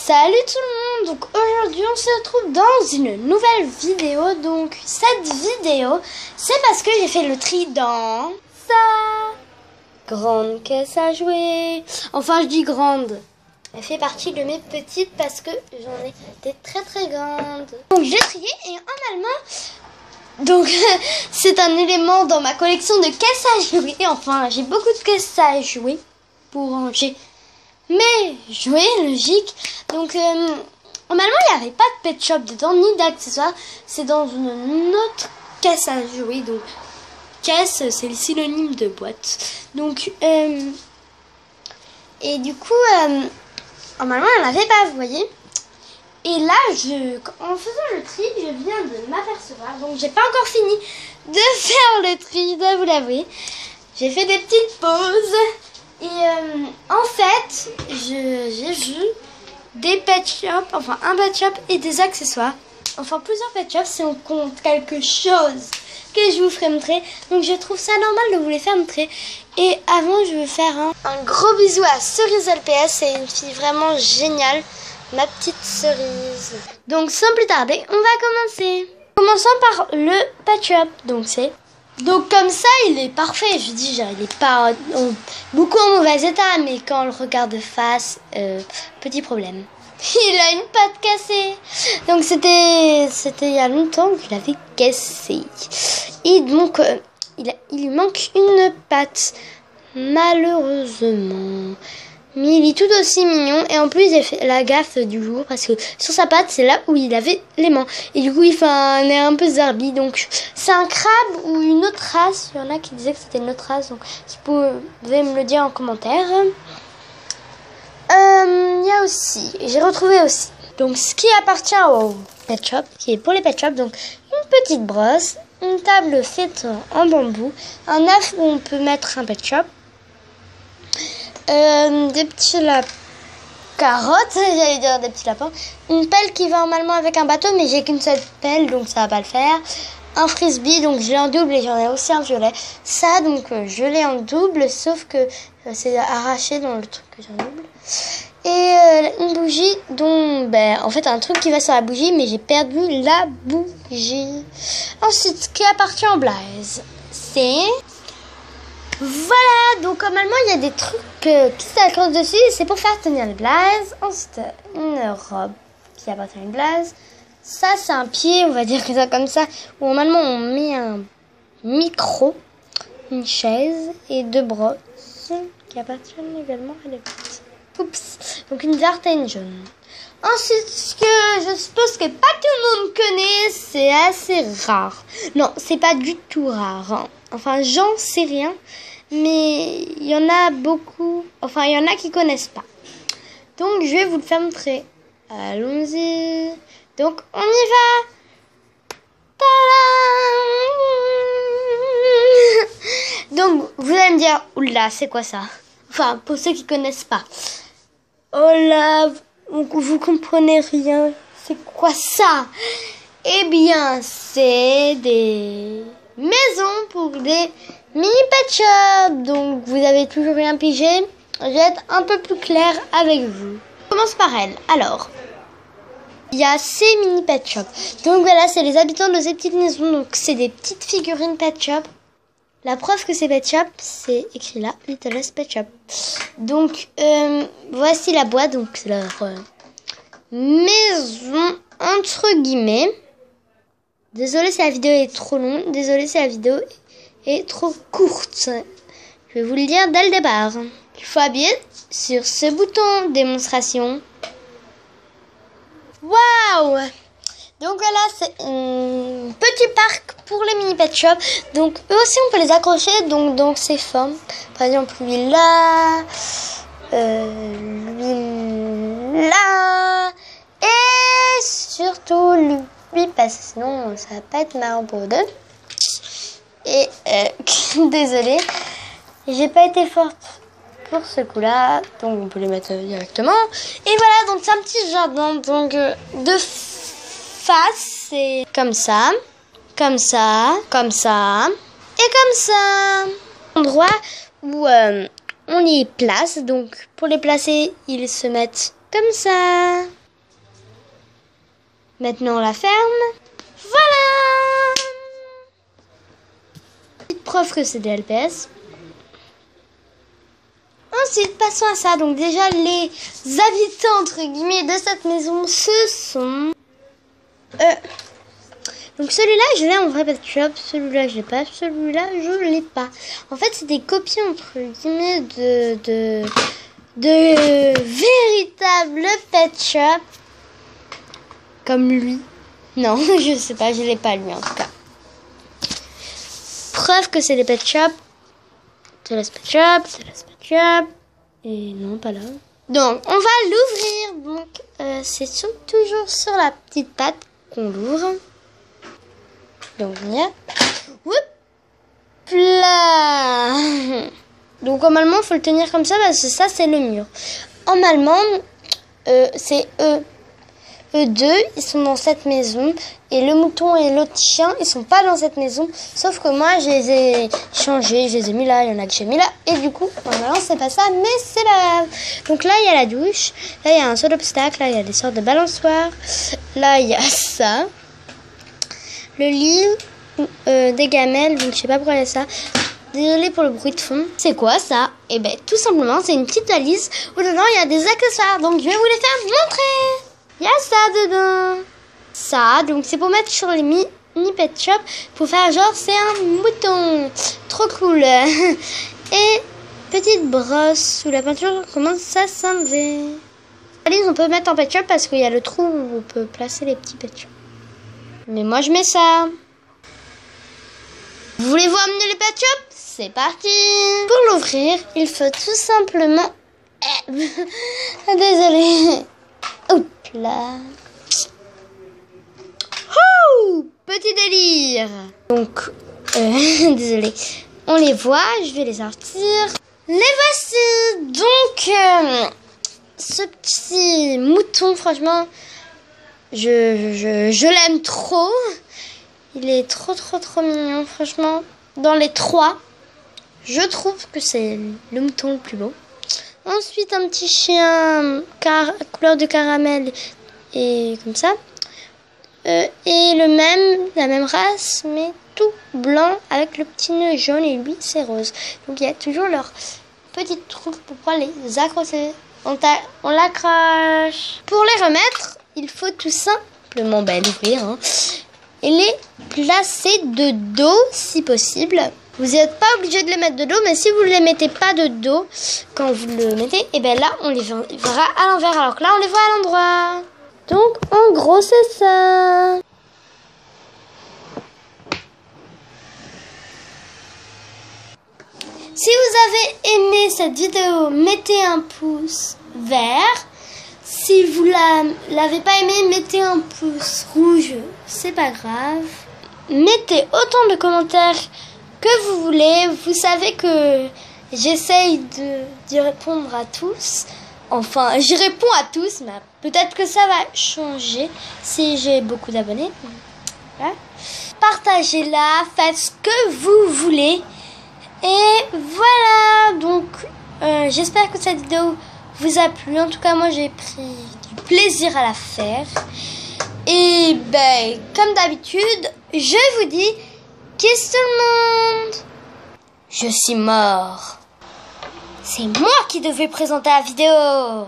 Salut tout le monde, donc aujourd'hui on se retrouve dans une nouvelle vidéo. Donc cette vidéo c'est parce que j'ai fait le tri dans sa grande caisse à jouer. Enfin je dis grande, elle fait partie de mes petites parce que j'en ai des très grandes. Donc j'ai trié et normalement donc c'est un élément dans ma collection de caisses à jouer. Enfin j'ai beaucoup de caisses à jouer pour ranger mais jouer, logique. Donc normalement il n'y avait pas de pet shop dedans ni d'accessoires. C'est dans une autre caisse à jouer. Donc caisse c'est le synonyme de boîte. Donc et du coup normalement il n'y en avait pas, vous voyez. Et là en faisant le tri je viens de m'apercevoir. Donc j'ai pas encore fini de faire le tri, je dois vous l'avouer. J'ai fait des petites pauses. Et en fait, j'ai vu des pet shops, enfin un pet shop et des accessoires. Enfin plusieurs pet shops si on compte quelque chose que je vous ferai montrer. Donc je trouve ça normal de vous les faire montrer. Et avant, je veux faire un gros bisou à Cerise LPS. C'est une fille vraiment géniale, ma petite Cerise. Donc sans plus tarder, on va commencer. Commençons par le pet shop. Donc comme ça, il est parfait. Je dis, genre, il est pas beaucoup en mauvais état, mais quand on le regarde de face, petit problème. Il a une patte cassée. Donc c'était il y a longtemps que je l'avais cassé. Et donc il lui manque une patte, malheureusement. Mais il est tout aussi mignon. Et en plus, j'ai fait la gaffe du jour parce que sur sa patte, c'est là où il avait l'aimant. Et du coup, il fait un air un peu zarbi. Donc, c'est un crabe ou une autre race. Il y en a qui disaient que c'était une autre race. Donc, si vous pouvez me le dire en commentaire. Il y a aussi, j'ai retrouvé aussi. Donc, ce qui appartient au pet shop, qui est pour les pet shops. Donc, une petite brosse, une table faite en bambou, un œuf où on peut mettre un pet shop. Des petits carottes, j'allais dire des petits lapins. Une pelle qui va normalement avec un bateau, mais j'ai qu'une seule pelle, donc ça va pas le faire. Un frisbee, donc je l'ai en double et j'en ai aussi un violet. Ça, donc je l'ai en double, sauf que c'est arraché dans le truc que j'ai en double. Et une bougie, dont, en fait, un truc qui va sur la bougie, mais j'ai perdu la bougie. Ensuite, ce qui appartient au Blaze, c'est... Voilà, donc normalement il y a des trucs qui s'accrochent dessus, c'est pour faire tenir le blaze. Ensuite une robe qui appartient à une blaze. Ça c'est un pied, on va dire que ça comme ça, où normalement on met un micro, une chaise et deux brosses qui appartiennent également à la petite. Oups, donc une verte et une jaune. Ensuite, ce que je suppose que pas tout le monde connaît, c'est assez rare. Non, c'est pas du tout rare, hein. Enfin, j'en sais rien, mais il y en a beaucoup. Enfin, il y en a qui connaissent pas. Donc, je vais vous le faire montrer. Allons-y. Donc, on y va. Tadam. Donc, vous allez me dire, oula, c'est quoi ça? Enfin, pour ceux qui connaissent pas. Oh là, vous comprenez rien. C'est quoi ça? Eh bien, c'est des maisons pour des mini pet shops. Donc, vous avez toujours rien pigé. Je vais être un peu plus claire avec vous. On commence par elle. Alors, il y a ces mini pet shops. Donc voilà, c'est les habitants de ces petites maisons. Donc, c'est des petites figurines pet shop. La preuve que c'est pet shop, c'est écrit là, Littlest Pet Shop. Donc, voici la boîte. Donc, c'est leur maison, entre guillemets. Désolée si la vidéo est trop longue. Désolée si la vidéo est trop courte. Je vais vous le dire dès le départ. Il faut appuyer sur ce bouton démonstration. Waouh! Donc voilà, c'est un petit parc pour les mini pet shops. Donc eux aussi on peut les accrocher donc dans ces formes. Par exemple lui là, lui là, et surtout lui parce que sinon ça va pas être marrant pour deux. Et désolée, j'ai pas été forte pour ce coup-là, donc on peut les mettre directement. Et voilà, donc c'est un petit jardin donc de face, c'est comme ça, comme ça, comme ça et comme ça. Endroit où on les place, donc pour les placer, ils se mettent comme ça. Maintenant, on la ferme. Voilà! Petite preuve que c'est des LPS. Ensuite, passons à ça. Donc déjà, les habitants, entre guillemets, de cette maison, ce sont... Donc celui-là, je l'ai en vrai pet shop. Celui-là, je l'ai pas. Celui-là, je l'ai pas. En fait, c'est des copies, entre guillemets, de véritables pet shop. Comme lui. Non, je sais pas, je l'ai pas lui en tout cas. Preuve que c'est des pet shop. C'est la pet shop, c'est la pet shop. Et non, pas là. Donc, on va l'ouvrir. Donc, c'est toujours sur la petite patte qu'on l'ouvre. Donc, hop là. Donc, normalement, il faut le tenir comme ça parce que ça, c'est le mur. En allemand, c'est eux deux, ils sont dans cette maison. Et le mouton et l'autre chien, ils sont pas dans cette maison. Sauf que moi, je les ai changés, je les ai mis là, il y en a que j'ai mis là. Et du coup, normalement, c'est pas ça, mais c'est là. Donc là, il y a la douche. Là, il y a un seul obstacle. Là, il y a des sortes de balançoires. Là, il y a ça. Le lit, des gamelles. Donc, je sais pas pourquoi il y a ça. Désolée pour le bruit de fond. C'est quoi ça? Eh ben, tout simplement, c'est une petite valise où dedans, il y a des accessoires. Donc, je vais vous les faire montrer. Il y a ça dedans. Ça, donc c'est pour mettre sur les mini pet shop pour faire genre c'est un mouton. Trop cool. Et petite brosse où la peinture commence à s'enlever. Allez, on peut mettre en pet shop parce qu'il y a le trou où on peut placer les petits pet shop. Mais moi je mets ça. Voulez-vous amener les pet shop? C'est parti. Pour l'ouvrir, il faut tout simplement... Désolée. Hop là. Oh, petit délire. Donc, désolé. On les voit, je vais les sortir. Les voici. Donc, ce petit mouton, franchement, je l'aime trop. Il est trop mignon, franchement. Dans les trois, je trouve que c'est le mouton le plus beau. Ensuite, un petit chien couleur de caramel et comme ça. Et la même race, mais tout blanc avec le petit nœud jaune et lui c'est rose. Donc il y a toujours leur petite troupe pour pouvoir les accrocher. On l'accroche. Pour les remettre, il faut tout simplement l'ouvrir et les placer de dos si possible. Vous n'êtes pas obligé de les mettre de dos, mais si vous ne les mettez pas de dos, quand vous le mettez, et bien là on les verra à l'envers, alors que là on les voit à l'endroit. Donc, en gros, c'est ça. Si vous avez aimé cette vidéo, mettez un pouce vert. Si vous l'avez pas aimé, mettez un pouce rouge. C'est pas grave. Mettez autant de commentaires que vous voulez. Vous savez que j'essaye d'y répondre à tous. Enfin, j'y réponds à tous, mais peut-être que ça va changer si j'ai beaucoup d'abonnés. Voilà. Partagez-la, faites ce que vous voulez. Et voilà, donc j'espère que cette vidéo vous a plu. En tout cas, moi j'ai pris du plaisir à la faire. Et ben, comme d'habitude, je vous dis, kiss tout le monde. Je suis mort. C'est moi qui devais présenter la vidéo.